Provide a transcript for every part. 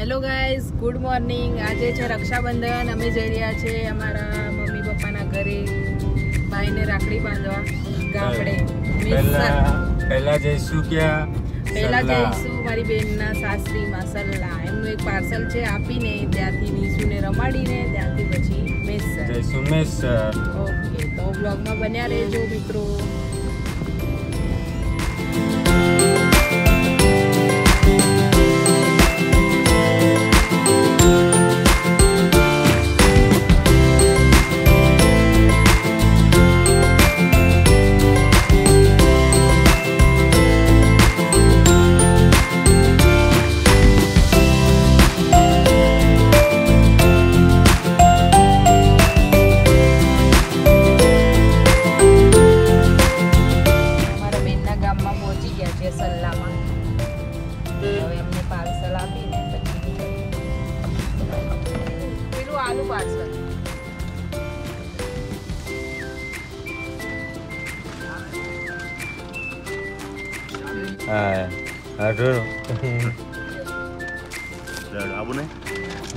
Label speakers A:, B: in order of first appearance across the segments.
A: Hello guys, good morning. આજે છે રક્ષાબંધન. અમે જઈ રહ્યા છે અમારા મમ્મી પપ્પાના ઘરે ભાઈને રાખડી બાંધવા ગામડે.
B: પહેલા જઈશું ક્યાં?
A: પહેલા જઈશું મારી બેનના સાસરી માસલ્લા. એમનું એક પાર્સલ છે, આપીને ત્યાંથી નીસુને રમાડીને ત્યાંથી પછી મેસર
B: જઈશું મેસર.
A: ઓકે, તો બ્લોગમાં બન્યા રહેજો મિત્રો.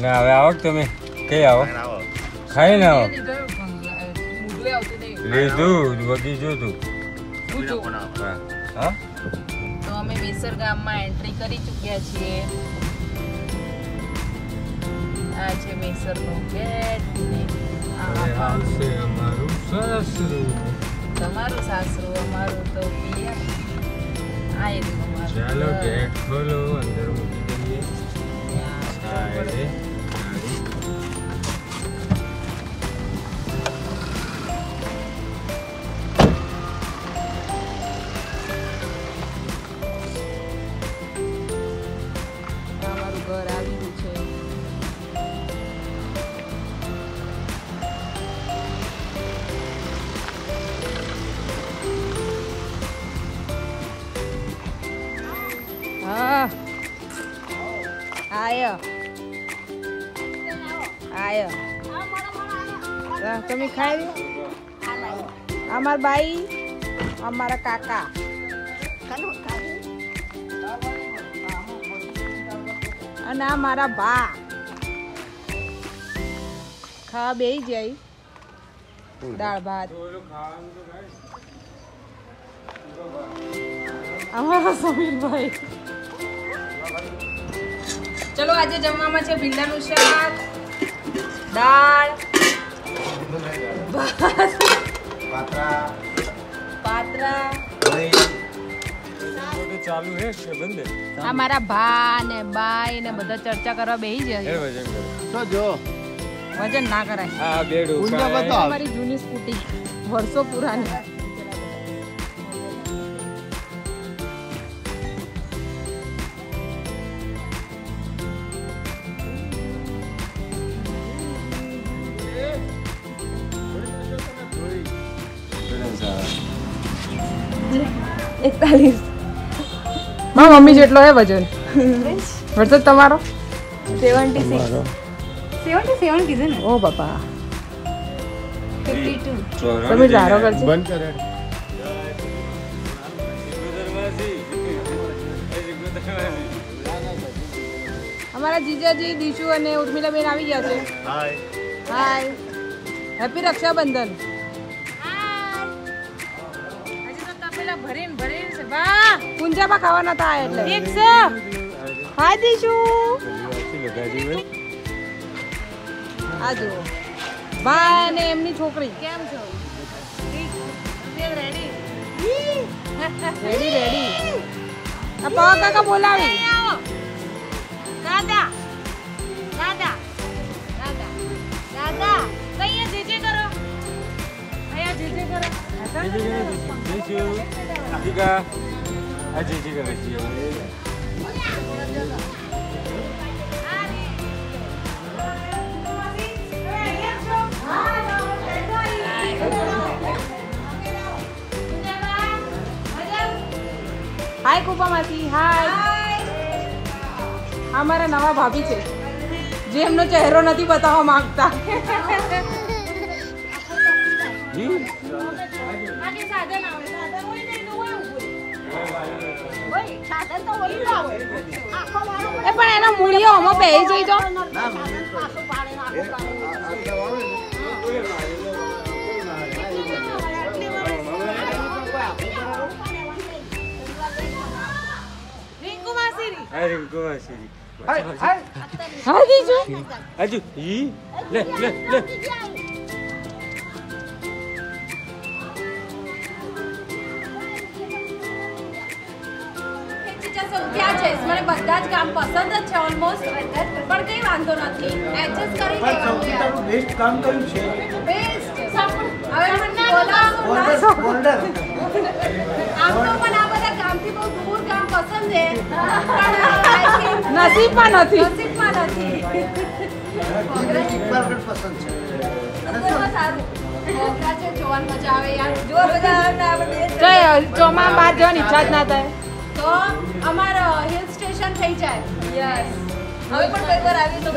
B: ના હવે આવો તમે કઈ આવો ખાઈ ને આવો લીધું વગી જોતું.
A: તો અમે મેસર ગામમાં એન્ટ્રી કરી ચૂક્યા છીએ. આ છે મેસરનો ગેટ.
B: અમારું સાસરું,
A: તમારું સાસરું, અમારું તો પિયર. આ એ
B: ચાલો ગેટ ખોલો, અંદર મૂકી દઈએ.
A: અમારું ઘર આવ્યું છે. હા આયો આયો. તમે ખાઈ અમાર બાઈ, અમારા કાકા, અને આ મારા બા ખાવા બેસી જાય. દાળ ભાત અમારા સમીરભાઈ. ચલો આજે જમવામાં છે ભીંડાનું શાક, દાળ, પાત્રા.
B: ચાલુ હે કે બંધ?
A: આ મારા ભા ને બાઈ ને બધા ચર્ચા કરવા બેસી જાય. વજન ના કરાય.
B: આ બેડું
A: અમારી જૂની સ્કૂટી, વર્ષો પુરાની. મારા મમ્મી જેટલો હે વજન. વરસાદ તમારો
C: 76 કીધું ને.
A: ઓ બાપા
C: 52.
A: તમે ધારો કરજો.
B: બંધ કરે.
A: અમારા જીજાજી દીશુ અને ઉર્મિલાબેન આવી ગયા છે. હાય, હેપી રક્ષાબંધન. પૂંજામાં ખાવાના હતા એટલે હાય દીશુ. આ જુઓ ભાઈ ને એમની છોકરી કેમ છો? Ready ready. આ પવા કાકા બોલાવી. દાદા દાદા દાદા દાદા કઈ જીજે કરો, અહીંયા જીજે કરો. હાય કુપા માસી. હાય. અમારા નવા ભાભી છે જે એમનો ચહેરો નથી બતાવવા માંગતા.
C: પણ એનો મૂળિયો આમાં બેહી જઈ તો
A: રિંકુ માસી
B: હા રિંકુ માસી
C: હા જીજુ
B: આજુ ઈ લે લે લે
C: ક્યાં છે મને બધા જ કામ પસંદ જ છે ઓલમોસ્ટ પણ કઈ વાંધો નથી એડજસ્ટ કરી
D: પણ સૌથી તારું બેસ્ટ કામ કયું છે
C: બેસ્ટ હવે મને બોલાવો
D: બોલ્ડર
C: આમ તો પણ આ બધા કામથી બહુ દૂર કામ પસંદ છે પણ નસીબમાં નથી
D: એકવાર પણ પસંદ છે
C: સારું જોવાની મજા આવે યાર જો બધા ચોમા બાર જવાની ઈચ્છા જ ના થાય તો અમારો હિલ સ્ટેશન થઈ જાય યસ હવે પણ કઈ વાર આવી તો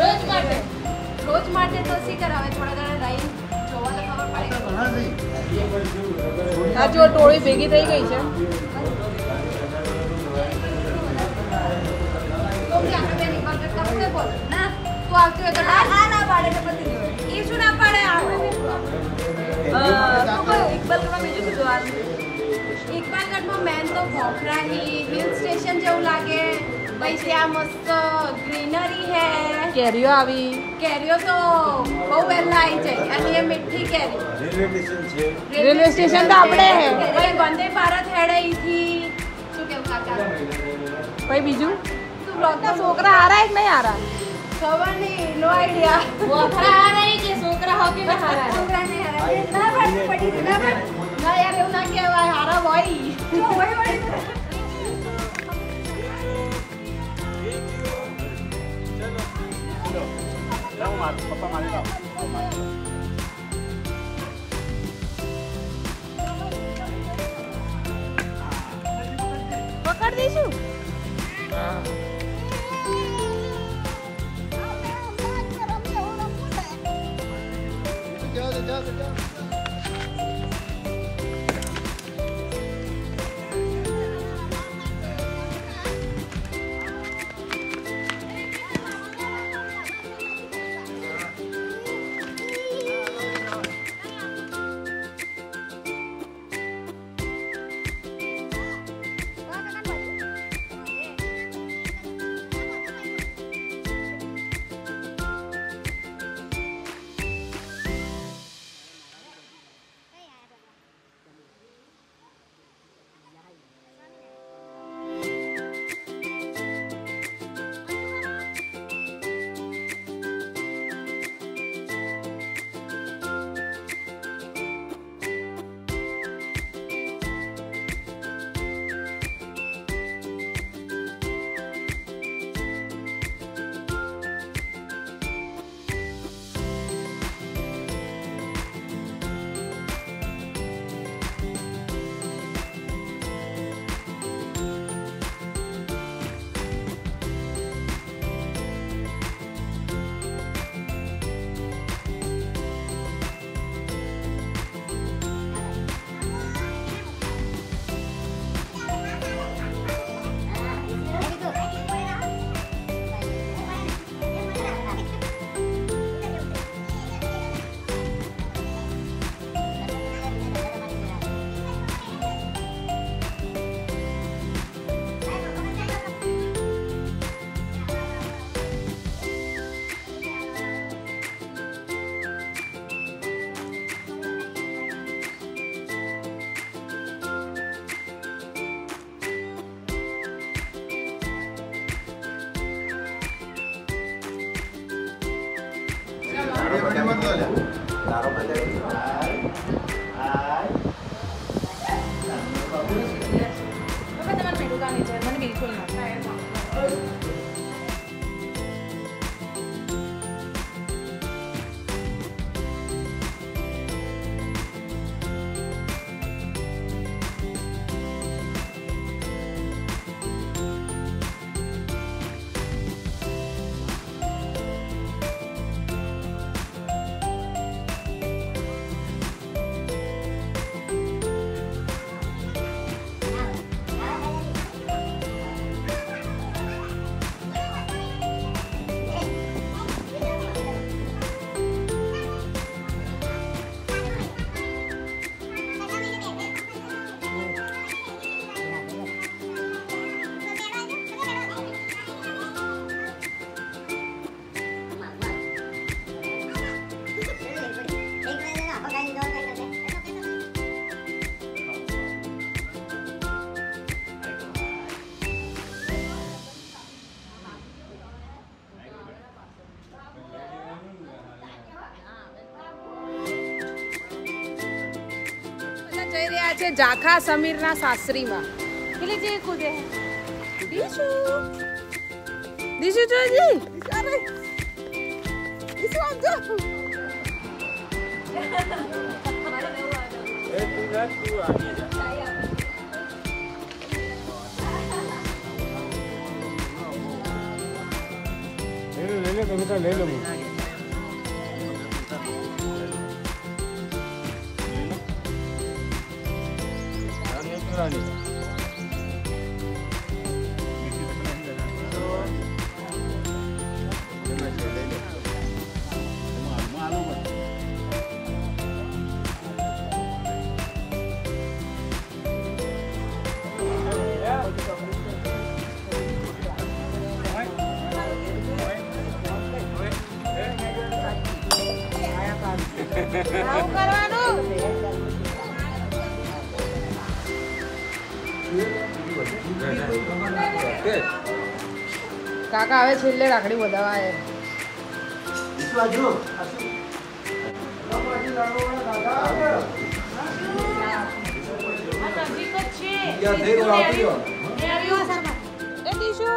C: રોજ માટે તો શીખર હવે થોડા ઘણા રહી જોવા તો ખબર પડે
D: ઘણા નહીં
A: આ જો ટોળી ભેગી થઈ ગઈ છે
C: તો કે આપણે બે નિકલ કરવું બોલ ના તું આવતી હોય તો ના પાડે તો પતી ગયો એ શું ના પાડે ઇકબાલગઢમાં બીજું કીધું આ ઇકબાલગઢમાં મેન તો ભોખરાની હિલ સ્ટેશન જેવું લાગે પછી ત્યાં મસ્ત ગ્રીનરી હે
A: કેરીઓ આવી
C: કેરીઓ તો બહુ વહેલા આવી જાય અને એ મીઠી કેરી
D: રેલવે સ્ટેશન છે
A: રેલવે સ્ટેશન તો આપણે હે
C: ભાઈ વંદે ભારત હેડે અહીંથી શું કેવું કાકા
A: ભાઈ બીજું
C: તું બ્લોગના
A: છોકરા હારા એક નહીં હારા
C: ખબર નહીં નો આઈડિયા છોકરા હારા કે છોકરા હોકે ને હારા છોકરાને હારા ના પડી ના યાર એવું ના કહેવાય હારા હોય
A: પકડ દઈશું મને બિલકુલ ના રહ્યા છે જાખા સમીરના સાસરીમાં. પેલી જે કૂદે દીશુ દીશુ જોજી અરે દીશુ આજો
B: એ તું જા તું આગે જા ले ले कभी तो ले लो
A: આવું કરવાનું. કાકા હવે છેલ્લે રાખડી વધાવા આવ્યા. એ દીશુ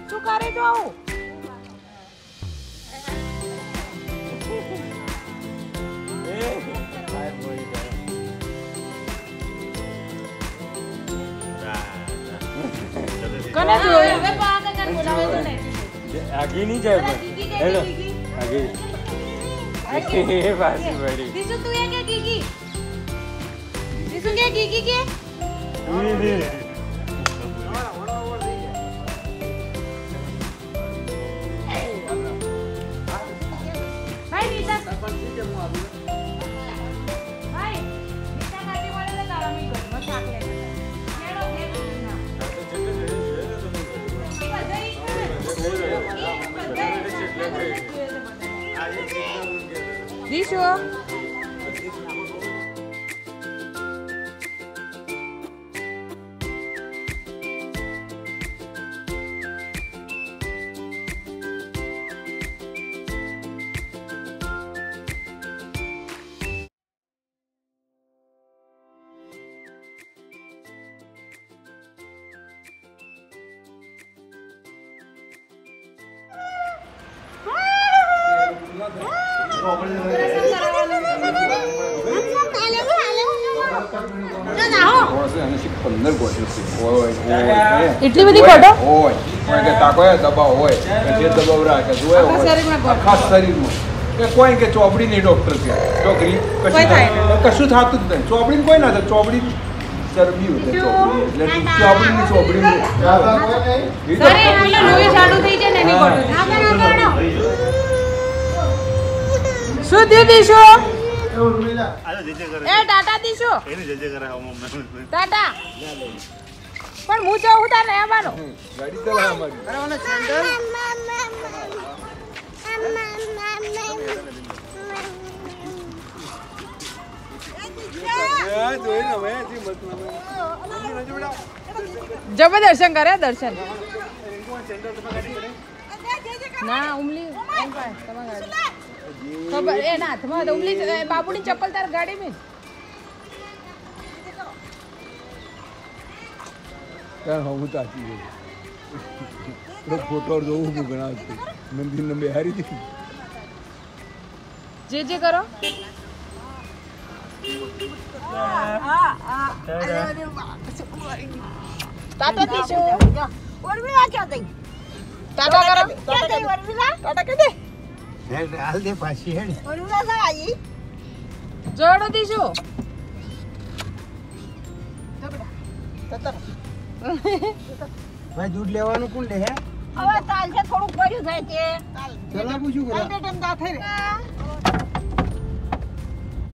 A: શું કરે તો આવું कने जोयो હવે પાકા કર બોલાવે તો ને
B: आगे नहीं जाए हेलो आगे ये बासी बड़ी
A: દીશુ તું એ કે ગીગી દીશુ કે ગીગી કે
B: नहीं
A: ભાઈ નીતા ભાઈ નીતા કાટી બોલે તો તારા મી ઘરમાં શાક લે કેડો કે ના દીશુ એટલી બધી ખોટો
E: હોય કે તાકો દબાવ હોય જે દબાવ રાખે જોય આખા શરીરમાં કે કોઈ કે ચોપડીની ડોક્ટર છે છોકરી કશું થતું જ નહીં ચોપડી કોઈ ના થાય ચોપડી ચરબી હોય ચોપડી એટલે ચોપડીની
A: સરે એટલે લોહી ચાલુ થઈ જાય ને એની ખોટો શું થયું દીશુ એ ટાટા દીશુ ટાટા પણ હું જાઉં તાર નહીં આવવાનો
E: ગાડી ચલાવ અમારી
A: જબ દર્શન કરે દર્શન ના ઉમલી ખબર એ ના હાથમાં ઉમલી બાપુની ચપ્પલ તાર ગાડી માં
E: હું તાકી ફોટો જોવું હું ગણાવતી મંદિર ને બેહારી હતી
A: જે કરો टाटा દીશુ ઉર્મિલા ક્યાં ગઈ टाटा કરો ક્યાં ગઈ ઉર્મિલા टाटा કે દે
D: હાલ દે પાછી હે
A: ઉર્મિલા સા આવી જોડો દીશુ
D: ભાઈ દૂધ લેવાનું કોણ લે હે
C: હવે તાલ છે થોડું ભર્યું થાય છે
D: ચલા પૂછું
C: કાલ બે ટાઈમ દા થઈ રે